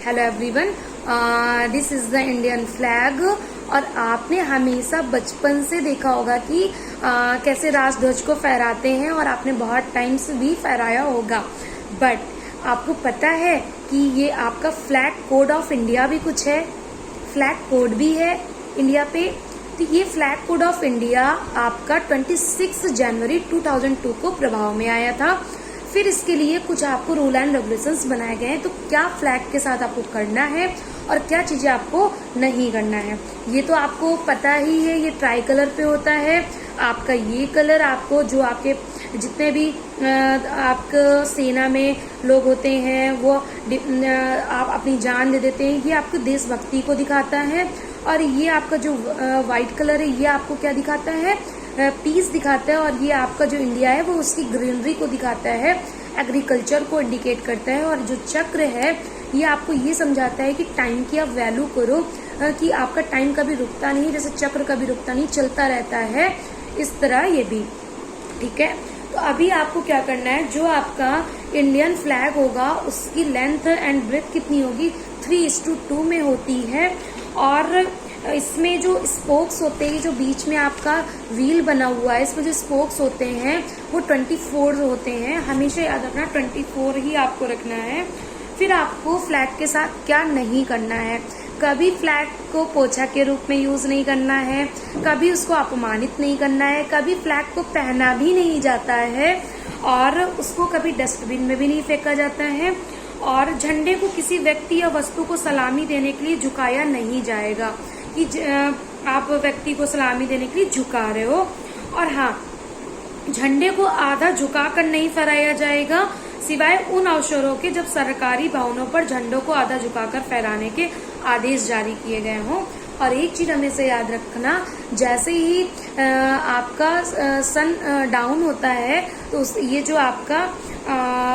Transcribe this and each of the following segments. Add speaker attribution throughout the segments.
Speaker 1: Hello everyone, this is the Indian flag. और आपने हमेशा बचपन से देखा होगा कि कैसे राष्ट्रध्वज को फहराते हैं और आपने बहुत टाइम से भी फहराया होगा। बट आपको पता है कि ये आपका फ्लैग कोड ऑफ इंडिया भी कुछ है, फ्लैग कोड भी है इंडिया पे। तो ये फ्लैग कोड ऑफ इंडिया आपका 26 जनवरी 2002 को प्रभाव में आया था। फिर इसके लिए कुछ आपको रूल एंड रेगुलेशंस बनाए गए हैं, तो क्या फ्लैग के साथ आपको करना है और क्या चीजें आपको नहीं करना है ये तो आपको पता ही है। ये ट्राई कलर पे होता है आपका। ये कलर आपको जो आपके जितने भी आपके सेना में लोग होते हैं वो आप अपनी जान दे देते हैं, ये आपको देशभक्ति को दिखाता है। और ये आपका जो व्हाइट कलर है ये आपको क्या दिखाता है, पीस दिखाता है। और ये आपका जो इंडिया है वो उसकी ग्रीनरी को दिखाता है, एग्रीकल्चर को इंडिकेट करता है। और जो चक्र है ये आपको ये समझाता है कि टाइम की आप वैल्यू करो, कि आपका टाइम कभी रुकता नहीं, जैसे चक्र कभी रुकता नहीं, चलता रहता है, इस तरह ये भी। ठीक है, तो अभी आपको क्या करना है, जो आपका इंडियन फ्लैग होगा उसकी लेंथ एंड ब्रेथ कितनी होगी, 3:2 में होती है। और इसमें जो स्पोक्स होते हैं, जो बीच में आपका व्हील बना हुआ है, इसमें जो स्पोक्स होते हैं वो 24 होते हैं। हमेशा याद रखना 24 ही आपको रखना है। फिर आपको फ्लैग के साथ क्या नहीं करना है, कभी फ्लैग को पोछा के रूप में यूज नहीं करना है, कभी उसको अपमानित नहीं करना है, कभी फ्लैग को पहना भी नहीं जाता है, और उसको कभी डस्टबिन में भी नहीं फेंका जाता है। और झंडे को किसी व्यक्ति या वस्तु को सलामी देने के लिए झुकाया नहीं जाएगा, कि आप व्यक्ति को सलामी देने के लिए झुका रहे हो। और हाँ, झंडे को आधा झुकाकर नहीं फहराया जाएगा, सिवाय उन अवसरों के जब सरकारी भवनों पर झंडों को आधा झुकाकर फहराने के आदेश जारी किए गए हों। और एक चीज हमेशा याद रखना, जैसे ही आपका सन डाउन होता है तो ये जो आपका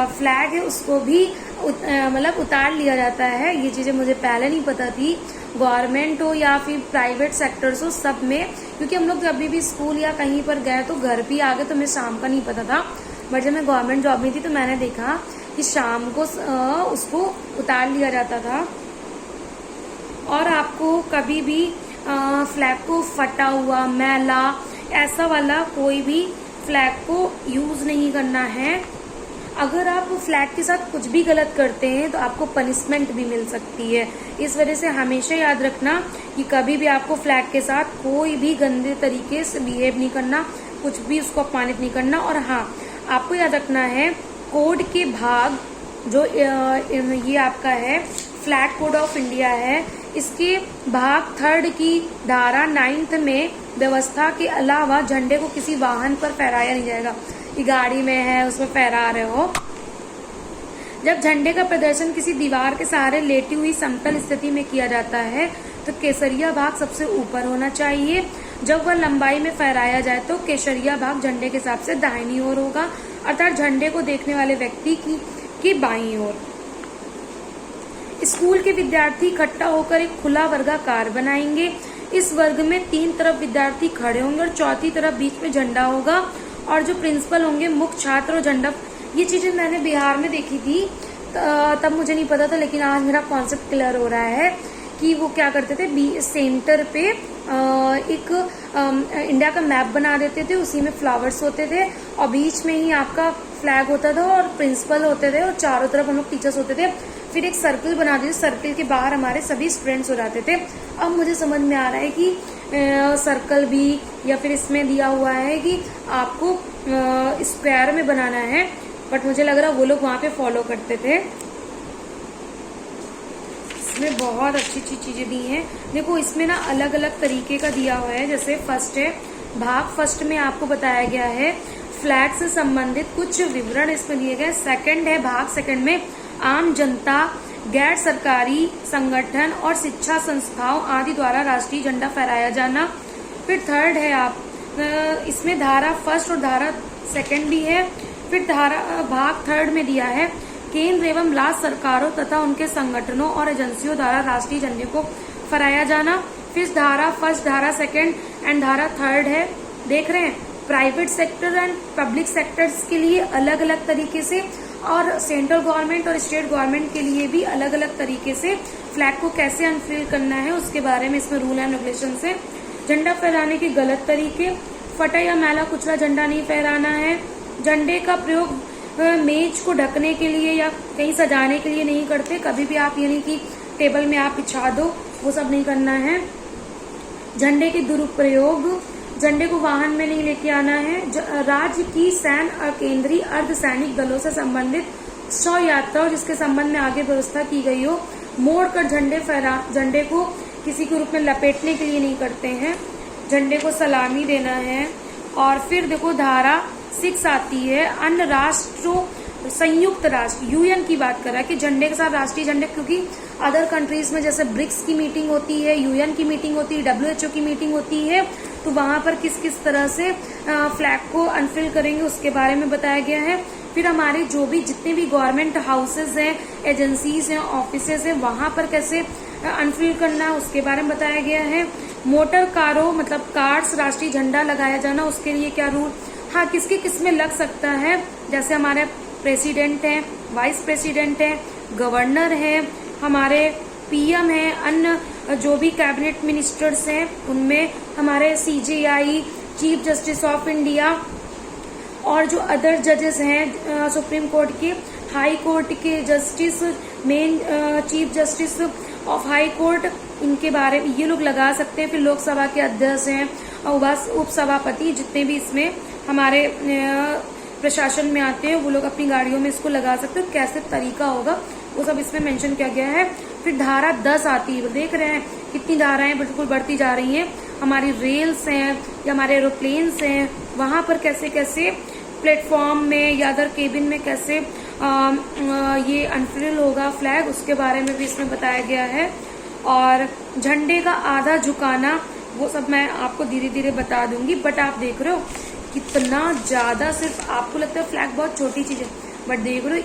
Speaker 1: फ्लैग है उसको भी मतलब उतार लिया जाता है। ये चीजें मुझे पहले नहीं पता थी, गवर्नमेंट हो या फिर प्राइवेट सेक्टर्स हो, सब में। क्योंकि हम लोग जब भी स्कूल या कहीं पर गए तो घर भी आ गए, तो मैं शाम का नहीं पता था। बट जब मैं गवर्नमेंट जॉब में थी तो मैंने देखा कि शाम को उसको उतार लिया जाता था। और आपको कभी भी फ्लैग को फटा हुआ, मैला, ऐसा वाला कोई भी फ्लैग को यूज नहीं करना है। अगर आप फ्लैग के साथ कुछ भी गलत करते हैं तो आपको पनिशमेंट भी मिल सकती है। इस वजह से हमेशा याद रखना कि कभी भी आपको फ्लैग के साथ कोई भी गंदे तरीके से बिहेव नहीं करना, कुछ भी उसको अपमानित नहीं करना। और हाँ, आपको याद रखना है कोड के भाग जो ये आपका है फ्लैग कोड ऑफ इंडिया है, इसके भाग 3 की धारा 9 में व्यवस्था के अलावा झंडे को किसी वाहन पर फहराया नहीं जाएगा। कि गाड़ी में है उसमें फहरा रहे हो। जब झंडे का प्रदर्शन किसी दीवार के सहारे लेटी हुई समतल स्थिति में किया जाता है तो केसरिया भाग सबसे ऊपर होना चाहिए। जब वह लंबाई में फहराया जाए तो केसरिया भाग झंडे के हिसाब से दाहिनी ओर होगा, अर्थात झंडे को देखने वाले व्यक्ति की बाईं ओर। स्कूल के विद्यार्थी इकट्ठा होकर एक खुला वर्गाकार बनाएंगे। इस वर्ग में 3 तरफ विद्यार्थी खड़े होंगे और चौथी तरफ बीच में झंडा होगा। और जो प्रिंसिपल होंगे, मुख्य छात्र और झंडा। ये चीजें मैंने बिहार में देखी थी, तब मुझे नहीं पता था, लेकिन आज मेरा कॉन्सेप्ट क्लियर हो रहा है कि वो क्या करते थे, सेंटर पे एक इंडिया का मैप बना देते थे, उसी में फ्लावर्स होते थे और बीच में ही आपका फ्लैग होता था और प्रिंसिपल होते थे और चारों तरफ हम लोग टीचर्स होते थे। फिर एक सर्कल बना दिए, सर्कल के बाहर हमारे सभी स्टूडेंट्स हो जाते थे। अब मुझे समझ में आ रहा है कि सर्कल भी, या फिर इसमें दिया हुआ है कि आपको स्क्वायर में बनाना है, बट मुझे लग रहा है वो लोग वहां पे फॉलो करते थे। इसमें बहुत अच्छी अच्छी चीजें दी हैं। देखो इसमें ना अलग अलग तरीके का दिया हुआ है। जैसे फर्स्ट है भाग फर्स्ट में आपको बताया गया है फ्लैग से संबंधित कुछ विवरण इसमें दिए गए। सेकंड है भाग सेकंड में आम जनता, गैर सरकारी संगठन और शिक्षा संस्थाओं आदि द्वारा राष्ट्रीय झंडा फहराया जाना। फिर थर्ड है आप इसमें धारा फर्स्ट और धारा सेकंड भी है। फिर धारा भाग थर्ड में दिया है केंद्र एवं राज्य सरकारों तथा उनके संगठनों और एजेंसियों द्वारा राष्ट्रीय झंडे को फहराया जाना। फिर धारा फर्स्ट, धारा सेकंड एंड धारा थर्ड है। देख रहे हैं private sector and public sectors के लिए अलग अलग तरीके से और सेंट्रल गवर्नमेंट और स्टेट गवर्नमेंट के लिए भी अलग अलग तरीके से फ्लैग को कैसे अनफर्ल करना है उसके बारे में इसमें रूल एंड रेगुलेशन है। झंडा फहराने के गलत तरीके, फटा या मैला कुचला झंडा नहीं फहराना है। झंडे का प्रयोग मेज को ढकने के लिए या कहीं सजाने के लिए नहीं करते, कभी भी आप यानी कि टेबल में आप बिछा दो, वो सब नहीं करना है। झंडे के दुरुपयोग, झंडे को वाहन में नहीं लेके आना है। राज्य की सैन्य और केंद्रीय अर्धसैनिक दलों से संबंधित शव यात्रा जिसके संबंध में आगे व्यवस्था की गई हो, मोड़कर झंडे को किसी के रूप में लपेटने के लिए नहीं करते हैं। झंडे को सलामी देना है। और फिर देखो धारा 6 आती है, अन्य राष्ट्रों संयुक्त राष्ट्र यूएन की बात कर रहा है कि झंडे के साथ राष्ट्रीय झंडे, क्योंकि अदर कंट्रीज में जैसे ब्रिक्स की मीटिंग होती है, यूएन की मीटिंग होती है, WHO की मीटिंग होती है, तो वहां पर किस किस तरह से फ्लैग को अनफर्ल करेंगे उसके बारे में बताया गया है। फिर हमारे जो भी जितने भी गवर्नमेंट हाउसेज हैं, एजेंसीज हैं, ऑफिसेज हैं, वहां पर कैसे अनफर्ल करना है उसके बारे में बताया गया है। मोटर कारों मतलब कार्स राष्ट्रीय झंडा लगाया जाना, उसके लिए क्या रूल, हाँ किसके किस में लग सकता है, जैसे हमारे प्रेसिडेंट हैं, वाइस प्रेसिडेंट हैं, गवर्नर हैं, हमारे PM हैं, अन्य जो भी कैबिनेट मिनिस्टर्स हैं उनमें हमारे CJI chief justice of India और जो अदर जजेस हैं सुप्रीम कोर्ट के, हाई कोर्ट के justice, main chief justice of high court, इनके बारे में ये लोग लगा सकते हैं। फिर लोकसभा के अध्यक्ष हैं और उप सभापति, जितने भी इसमें हमारे प्रशासन में आते हैं वो लोग अपनी गाड़ियों में इसको लगा सकते हैं। कैसे तरीका होगा वो सब इसमें मेंशन किया गया है। फिर धारा 10 आती है, देख रहे हैं कितनी धाराएं बिल्कुल बढ़ती जा रही हैं। हमारी रेल्स हैं या हमारे एरोप्लेन्स हैं, वहां पर कैसे कैसे प्लेटफॉर्म में या अदर केबिन में कैसे ये अनफर्ल होगा फ्लैग, उसके बारे में भी इसमें बताया गया है। और झंडे का आधा झुकाना वो सब मैं आपको धीरे धीरे बता दूंगी, बट आप देख रहे हो कितना ज्यादा, सिर्फ आपको लगता है फ्लैग बहुत छोटी चीज है, बट देख रहे हो